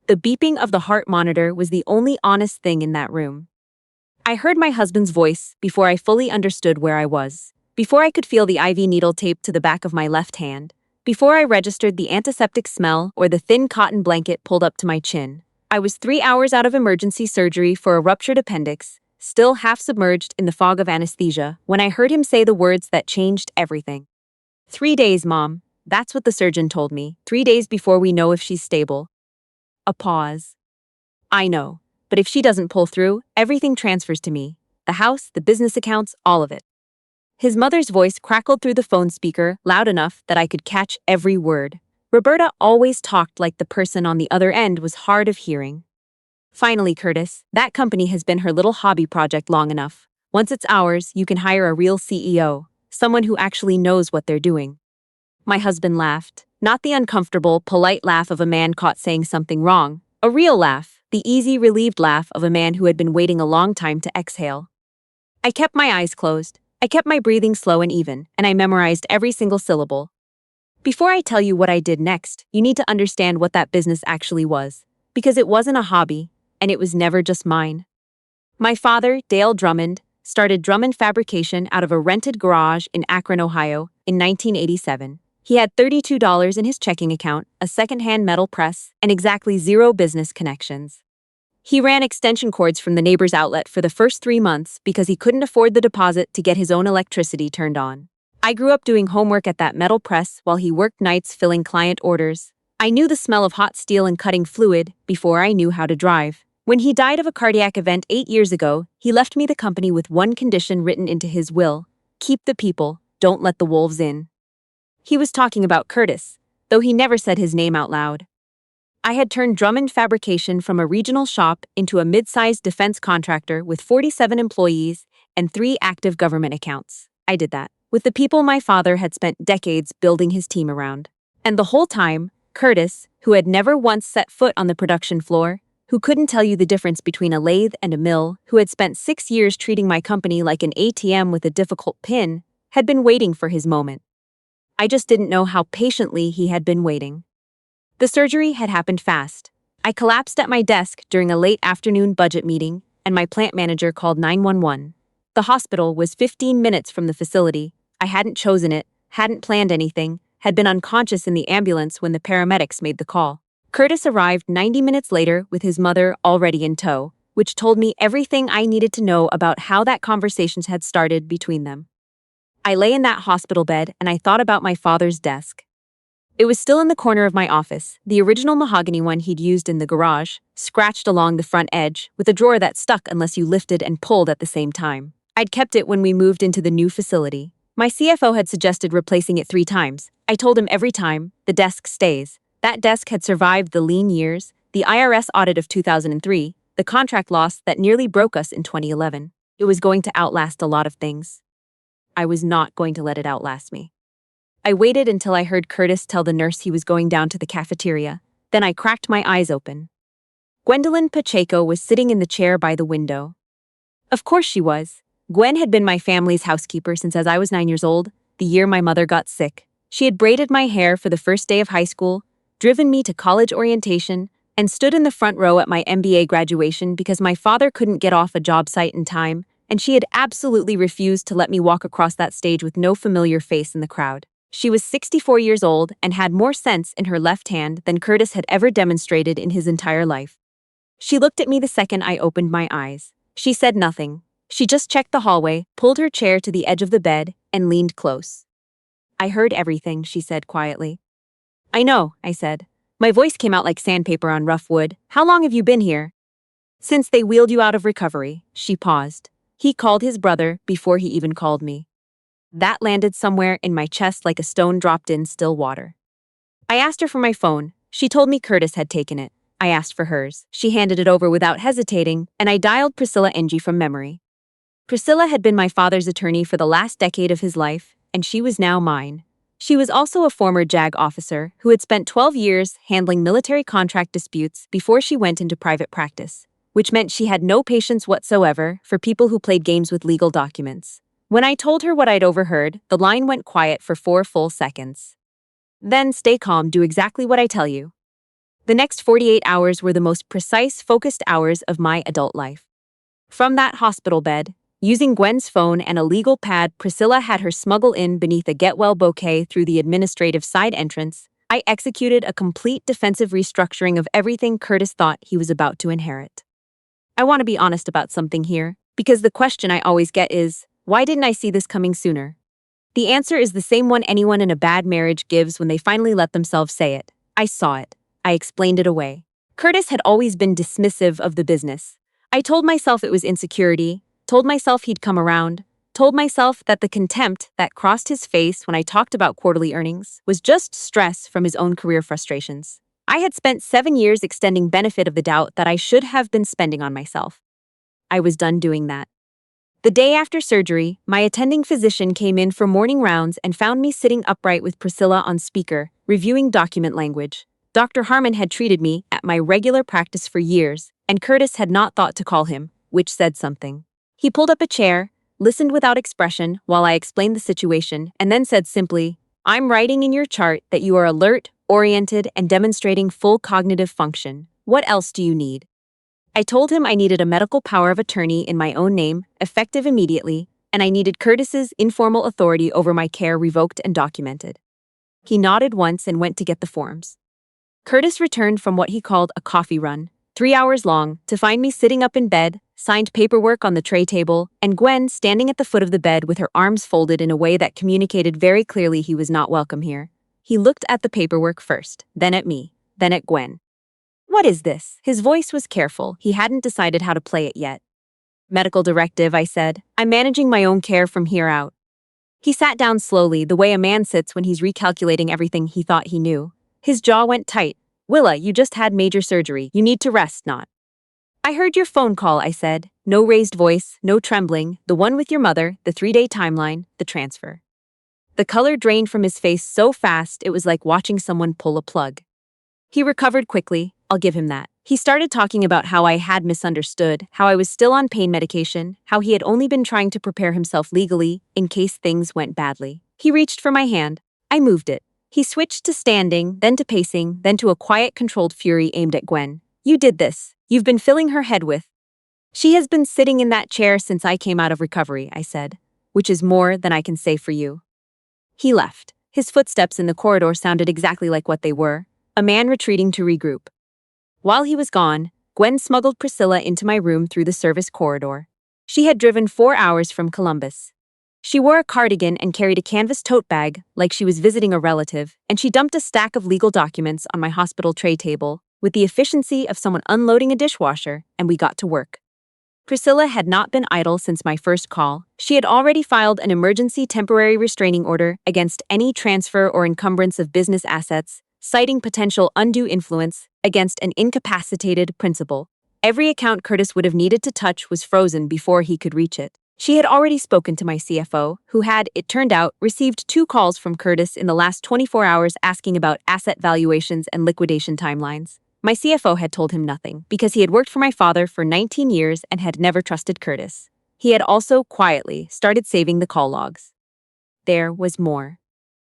The beeping of the heart monitor was the only honest thing in that room. I heard my husband's voice before I fully understood where I was, before I could feel the IV needle taped to the back of my left hand, before I registered the antiseptic smell or the thin cotton blanket pulled up to my chin. I was 3 hours out of emergency surgery for a ruptured appendix, still half submerged in the fog of anesthesia, when I heard him say the words that changed everything. 3 days, Mom. That's what the surgeon told me. 3 days before we know if she's stable. A pause. I know, but if she doesn't pull through, everything transfers to me. The house, the business accounts, all of it. His mother's voice crackled through the phone speaker, loud enough that I could catch every word. Roberta always talked like the person on the other end was hard of hearing. Finally, Curtis, that company has been her little hobby project long enough. Once it's ours, you can hire a real CEO, someone who actually knows what they're doing. My husband laughed, not the uncomfortable, polite laugh of a man caught saying something wrong, a real laugh, the easy, relieved laugh of a man who had been waiting a long time to exhale. I kept my eyes closed. I kept my breathing slow and even, and I memorized every single syllable. Before I tell you what I did next, you need to understand what that business actually was, because it wasn't a hobby, and it was never just mine. My father, Dale Drummond, started Drummond Fabrication out of a rented garage in Akron, Ohio, in 1987. He had $32 in his checking account, a second-hand metal press, and exactly 0 business connections. He ran extension cords from the neighbor's outlet for the first 3 months because he couldn't afford the deposit to get his own electricity turned on. I grew up doing homework at that metal press while he worked nights filling client orders. I knew the smell of hot steel and cutting fluid before I knew how to drive. When he died of a cardiac event 8 years ago, he left me the company with one condition written into his will: keep the people, don't let the wolves in. He was talking about Curtis, though he never said his name out loud. I had turned Drummond Fabrication from a regional shop into a mid-sized defense contractor with 47 employees and 3 active government accounts. I did that with the people my father had spent decades building his team around. And the whole time, Curtis, who had never once set foot on the production floor, who couldn't tell you the difference between a lathe and a mill, who had spent 6 years treating my company like an ATM with a difficult PIN, had been waiting for his moment. I just didn't know how patiently he had been waiting. The surgery had happened fast. I collapsed at my desk during a late afternoon budget meeting, and my plant manager called 911. The hospital was 15 minutes from the facility. I hadn't chosen it, hadn't planned anything, had been unconscious in the ambulance when the paramedics made the call. Curtis arrived 90 minutes later with his mother already in tow, which told me everything I needed to know about how that conversation had started between them. I lay in that hospital bed and I thought about my father's desk. It was still in the corner of my office, the original mahogany one he'd used in the garage, scratched along the front edge, with a drawer that stuck unless you lifted and pulled at the same time. I'd kept it when we moved into the new facility. My CFO had suggested replacing it 3 times. I told him every time, the desk stays. That desk had survived the lean years, the IRS audit of 2003, the contract loss that nearly broke us in 2011. It was going to outlast a lot of things. I was not going to let it outlast me. I waited until I heard Curtis tell the nurse he was going down to the cafeteria. Then I cracked my eyes open. Gwendolyn Pacheco was sitting in the chair by the window. Of course she was. Gwen had been my family's housekeeper since as I was 9 years old, the year my mother got sick. She had braided my hair for the first day of high school, driven me to college orientation, and stood in the front row at my MBA graduation because my father couldn't get off a job site in time, and she had absolutely refused to let me walk across that stage with no familiar face in the crowd. She was 64 years old and had more sense in her left hand than Curtis had ever demonstrated in his entire life. She looked at me the second I opened my eyes. She said nothing. She just checked the hallway, pulled her chair to the edge of the bed, and leaned close. I heard everything, she said quietly. I know, I said. My voice came out like sandpaper on rough wood. How long have you been here? Since they wheeled you out of recovery, she paused. He called his brother before he even called me. That landed somewhere in my chest like a stone dropped in still water. I asked her for my phone. She told me Curtis had taken it. I asked for hers. She handed it over without hesitating, and I dialed Priscilla Ng from memory. Priscilla had been my father's attorney for the last decade of his life, and she was now mine. She was also a former JAG officer who had spent 12 years handling military contract disputes before she went into private practice, which meant she had no patience whatsoever for people who played games with legal documents. When I told her what I'd overheard, the line went quiet for 4 full seconds. Then stay calm, do exactly what I tell you. The next 48 hours were the most precise, focused hours of my adult life. From that hospital bed, using Gwen's phone and a legal pad Priscilla had her smuggle in beneath a get-well bouquet through the administrative side entrance, I executed a complete defensive restructuring of everything Curtis thought he was about to inherit. I want to be honest about something here, because the question I always get is, why didn't I see this coming sooner? The answer is the same one anyone in a bad marriage gives when they finally let themselves say it. I saw it. I explained it away. Curtis had always been dismissive of the business. I told myself it was insecurity, told myself he'd come around, told myself that the contempt that crossed his face when I talked about quarterly earnings was just stress from his own career frustrations. I had spent 7 years extending benefit of the doubt that I should have been spending on myself. I was done doing that. The day after surgery, my attending physician came in for morning rounds and found me sitting upright with Priscilla on speaker, reviewing document language. Dr. Harmon had treated me at my regular practice for years, and Curtis had not thought to call him, which said something. He pulled up a chair, listened without expression while I explained the situation, and then said simply, "I'm writing in your chart that you are alert, oriented, and demonstrating full cognitive function. What else do you need?" I told him I needed a medical power of attorney in my own name, effective immediately, and I needed Curtis's informal authority over my care revoked and documented. He nodded once and went to get the forms. Curtis returned from what he called a coffee run, 3 hours long, to find me sitting up in bed, signed paperwork on the tray table, and Gwen standing at the foot of the bed with her arms folded in a way that communicated very clearly he was not welcome here. He looked at the paperwork first, then at me, then at Gwen. "What is this?" His voice was careful. He hadn't decided how to play it yet. "Medical directive," I said. "I'm managing my own care from here out." He sat down slowly, the way a man sits when he's recalculating everything he thought he knew. His jaw went tight. "Willa, you just had major surgery. You need to rest, not." "I heard your phone call," I said. No raised voice, no trembling, the one with your mother, the 3-day timeline, the transfer. The color drained from his face so fast it was like watching someone pull a plug. He recovered quickly, I'll give him that. He started talking about how I had misunderstood, how I was still on pain medication, how he had only been trying to prepare himself legally in case things went badly. He reached for my hand. I moved it. He switched to standing, then to pacing, then to a quiet, controlled fury aimed at Gwen. "You did this. You've been filling her head with." "She has been sitting in that chair since I came out of recovery," I said, "which is more than I can say for you." He left. His footsteps in the corridor sounded exactly like what they were, a man retreating to regroup. While he was gone, Gwen smuggled Priscilla into my room through the service corridor. She had driven 4 hours from Columbus. She wore a cardigan and carried a canvas tote bag, like she was visiting a relative, and she dumped a stack of legal documents on my hospital tray table, with the efficiency of someone unloading a dishwasher, and we got to work. Priscilla had not been idle since my first call. She had already filed an emergency temporary restraining order against any transfer or encumbrance of business assets, citing potential undue influence against an incapacitated principal. Every account Curtis would have needed to touch was frozen before he could reach it. She had already spoken to my CFO, who had, it turned out, received 2 calls from Curtis in the last 24 hours asking about asset valuations and liquidation timelines. My CFO had told him nothing, because he had worked for my father for 19 years and had never trusted Curtis. He had also, quietly, started saving the call logs. There was more.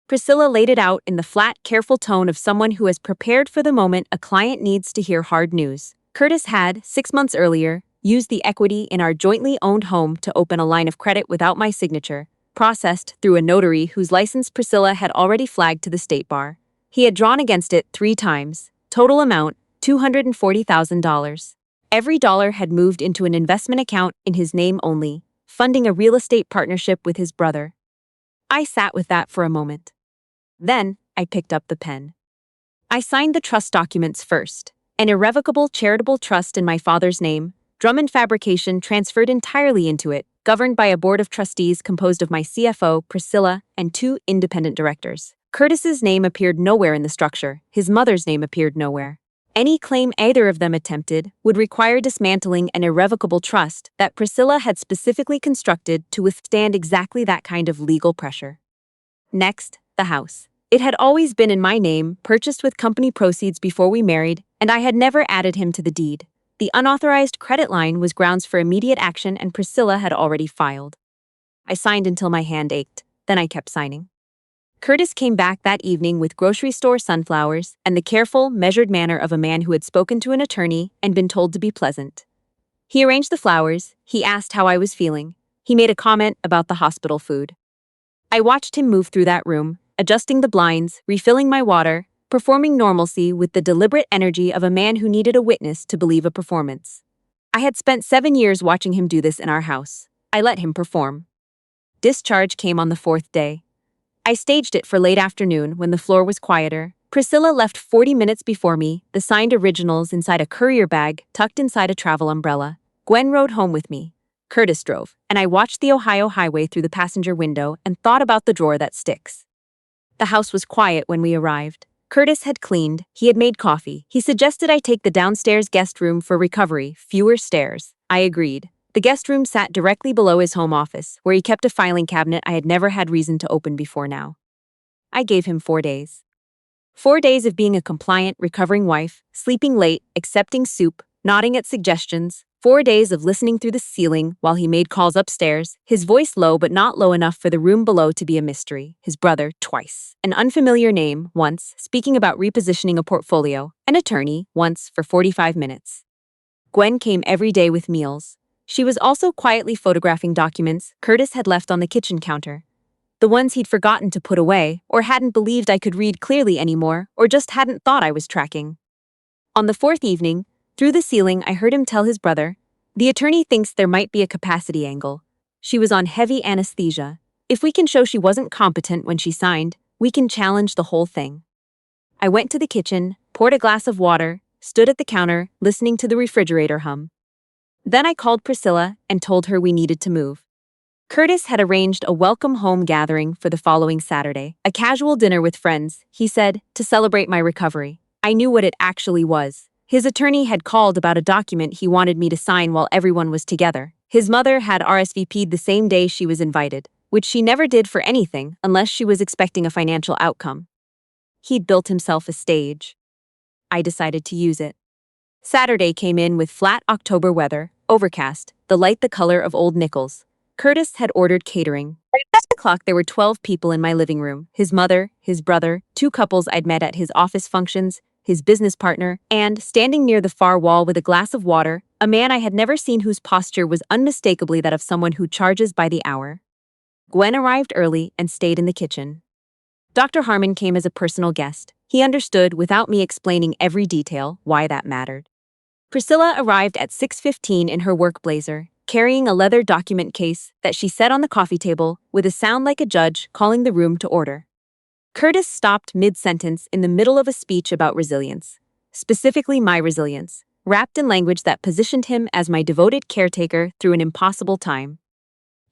Priscilla laid it out in the flat, careful tone of someone who has prepared for the moment a client needs to hear hard news. Curtis had, 6 months earlier, used the equity in our jointly owned home to open a line of credit without my signature, processed through a notary whose license Priscilla had already flagged to the state bar. He had drawn against it 3 times, total amount $240,000. Every dollar had moved into an investment account in his name only, funding a real estate partnership with his brother. I sat with that for a moment. Then, I picked up the pen. I signed the trust documents first. An irrevocable charitable trust in my father's name, Drummond Fabrication transferred entirely into it, governed by a board of trustees composed of my CFO, Priscilla, and 2 independent directors. Curtis's name appeared nowhere in the structure. His mother's name appeared nowhere. Any claim either of them attempted would require dismantling an irrevocable trust that Priscilla had specifically constructed to withstand exactly that kind of legal pressure. Next, the house. It had always been in my name, purchased with company proceeds before we married, and I had never added him to the deed. The unauthorized credit line was grounds for immediate action, and Priscilla had already filed. I signed until my hand ached, then I kept signing. Curtis came back that evening with grocery store sunflowers and the careful, measured manner of a man who had spoken to an attorney and been told to be pleasant. He arranged the flowers, he asked how I was feeling, he made a comment about the hospital food. I watched him move through that room, adjusting the blinds, refilling my water, performing normalcy with the deliberate energy of a man who needed a witness to believe a performance. I had spent 7 years watching him do this in our house. I let him perform. Discharge came on the fourth day. I staged it for late afternoon when the floor was quieter. Priscilla left 40 minutes before me, the signed originals inside a courier bag tucked inside a travel umbrella. Gwen rode home with me. Curtis drove, and I watched the Ohio highway through the passenger window and thought about the drawer that sticks. The house was quiet when we arrived. Curtis had cleaned, he had made coffee. He suggested I take the downstairs guest room for recovery, fewer stairs. I agreed. The guest room sat directly below his home office, where he kept a filing cabinet I had never had reason to open before now. I gave him 4 days. 4 days of being a compliant, recovering wife, sleeping late, accepting soup, nodding at suggestions. 4 days of listening through the ceiling while he made calls upstairs, his voice low but not low enough for the room below to be a mystery. His brother, twice. An unfamiliar name, once, speaking about repositioning a portfolio. An attorney, once, for 45 minutes. Gwen came every day with meals. She was also quietly photographing documents Curtis had left on the kitchen counter. The ones he'd forgotten to put away, or hadn't believed I could read clearly anymore, or just hadn't thought I was tracking. On the fourth evening, through the ceiling, I heard him tell his brother, "The attorney thinks there might be a capacity angle. She was on heavy anesthesia. If we can show she wasn't competent when she signed, we can challenge the whole thing." I went to the kitchen, poured a glass of water, stood at the counter, listening to the refrigerator hum. Then I called Priscilla and told her we needed to move. Curtis had arranged a welcome home gathering for the following Saturday, a casual dinner with friends, he said, to celebrate my recovery. I knew what it actually was. His attorney had called about a document he wanted me to sign while everyone was together. His mother had RSVP'd the same day she was invited, which she never did for anything unless she was expecting a financial outcome. He'd built himself a stage. I decided to use it. Saturday came in with flat October weather, overcast, the light the color of old nickels. Curtis had ordered catering. At 10 o'clock, there were 12 people in my living room. His mother, his brother, 2 couples I'd met at his office functions, his business partner, and, standing near the far wall with a glass of water, a man I had never seen whose posture was unmistakably that of someone who charges by the hour. Gwen arrived early and stayed in the kitchen. Dr. Harmon came as a personal guest. He understood, without me explaining every detail, why that mattered. Priscilla arrived at 6:15 in her work blazer, carrying a leather document case that she set on the coffee table with a sound like a judge calling the room to order. Curtis stopped mid-sentence in the middle of a speech about resilience, specifically my resilience, wrapped in language that positioned him as my devoted caretaker through an impossible time.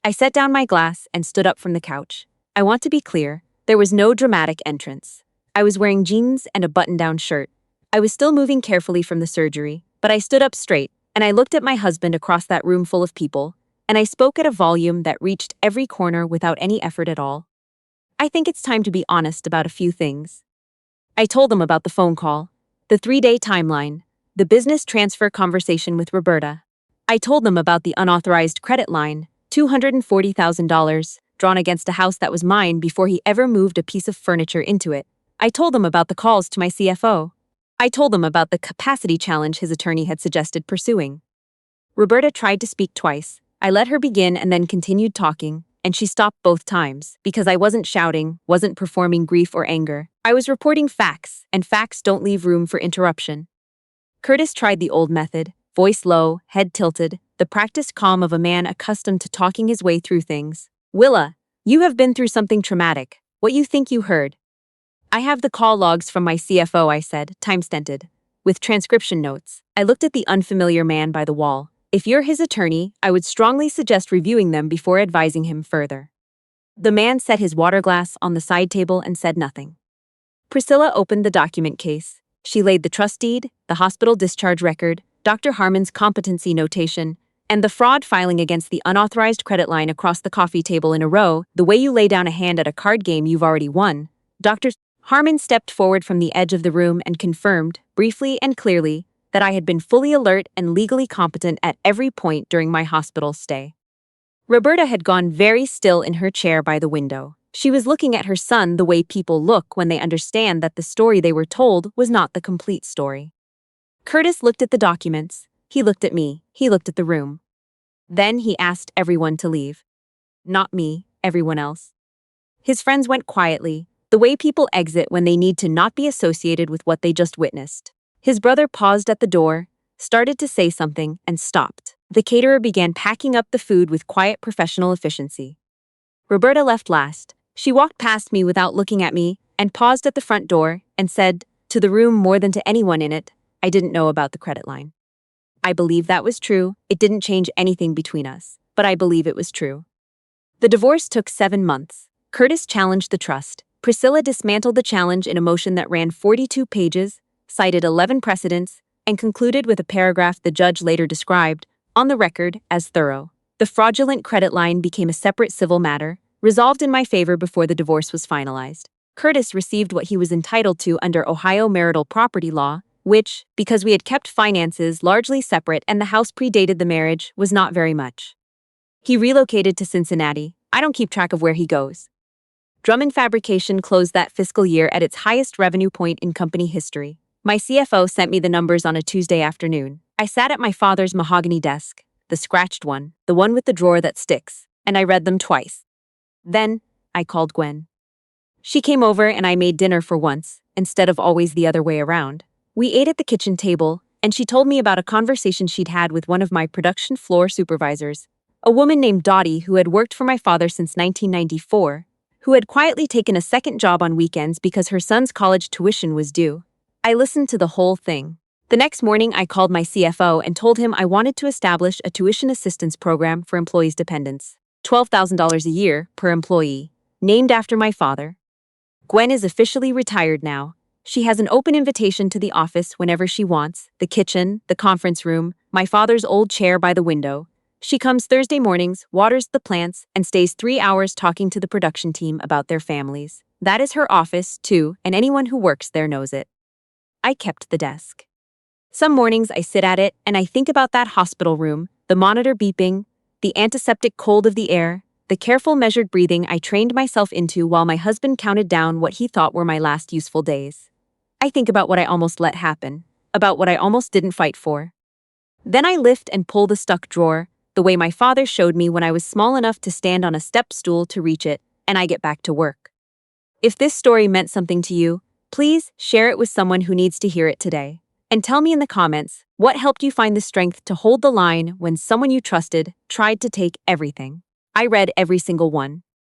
I set down my glass and stood up from the couch. I want to be clear, there was no dramatic entrance. I was wearing jeans and a button-down shirt. I was still moving carefully from the surgery, but I stood up straight, and I looked at my husband across that room full of people, and I spoke at a volume that reached every corner without any effort at all. I think it's time to be honest about a few things. I told them about the phone call, the 3-day timeline, the business transfer conversation with Roberta. I told them about the unauthorized credit line, $240,000, drawn against a house that was mine before he ever moved a piece of furniture into it. I told them about the calls to my CFO. I told them about the capacity challenge his attorney had suggested pursuing. Roberta tried to speak twice. I let her begin and then continued talking, and she stopped both times because I wasn't shouting, wasn't performing grief or anger. I was reporting facts, and facts don't leave room for interruption. Curtis tried the old method, voice low, head tilted, the practiced calm of a man accustomed to talking his way through things. "Willa, you have been through something traumatic. What you think you heard?" "I have the call logs from my CFO," I said, time-stinted, with transcription notes. I looked at the unfamiliar man by the wall. "If you're his attorney, I would strongly suggest reviewing them before advising him further." The man set his water glass on the side table and said nothing. Priscilla opened the document case. She laid the trust deed, the hospital discharge record, Dr. Harmon's competency notation, and the fraud filing against the unauthorized credit line across the coffee table in a row, the way you lay down a hand at a card game you've already won. Dr. Harmon stepped forward from the edge of the room and confirmed, briefly and clearly, that I had been fully alert and legally competent at every point during my hospital stay. Roberta had gone very still in her chair by the window. She was looking at her son the way people look when they understand that the story they were told was not the complete story. Curtis looked at the documents. He looked at me. He looked at the room. Then he asked everyone to leave. Not me, everyone else. His friends went quietly, the way people exit when they need to not be associated with what they just witnessed. His brother paused at the door, started to say something, and stopped. The caterer began packing up the food with quiet professional efficiency. Roberta left last. She walked past me without looking at me and paused at the front door and said, to the room more than to anyone in it, I didn't know about the credit line. I believe that was true. It didn't change anything between us, but I believe it was true. The divorce took 7 months. Curtis challenged the trust. Priscilla dismantled the challenge in a motion that ran 42 pages, cited 11 precedents, and concluded with a paragraph the judge later described, on the record, as thorough. The fraudulent credit line became a separate civil matter, resolved in my favor before the divorce was finalized. Curtis received what he was entitled to under Ohio marital property law, which, because we had kept finances largely separate and the house predated the marriage, was not very much. He relocated to Cincinnati. I don't keep track of where he goes. Drummond Fabrication closed that fiscal year at its highest revenue point in company history. My CFO sent me the numbers on a Tuesday afternoon. I sat at my father's mahogany desk, the scratched one, the one with the drawer that sticks, and I read them twice. Then, I called Gwen. She came over and I made dinner for once, instead of always the other way around. We ate at the kitchen table, and she told me about a conversation she'd had with one of my production floor supervisors, a woman named Dottie who had worked for my father since 1994, who had quietly taken a second job on weekends because her son's college tuition was due. I listened to the whole thing. The next morning, I called my CFO and told him I wanted to establish a tuition assistance program for employees' dependents, $12,000 a year per employee, named after my father. Gwen is officially retired now. She has an open invitation to the office whenever she wants, the kitchen, the conference room, my father's old chair by the window. She comes Thursday mornings, waters the plants, and stays 3 hours talking to the production team about their families. That is her office, too, and anyone who works there knows it. I kept the desk. Some mornings I sit at it and I think about that hospital room, the monitor beeping, the antiseptic cold of the air, the careful measured breathing I trained myself into while my husband counted down what he thought were my last useful days. I think about what I almost let happen, about what I almost didn't fight for. Then I lift and pull the stuck drawer, the way my father showed me when I was small enough to stand on a step stool to reach it, and I get back to work. If this story meant something to you, please share it with someone who needs to hear it today. And tell me in the comments, what helped you find the strength to hold the line when someone you trusted tried to take everything? I read every single one.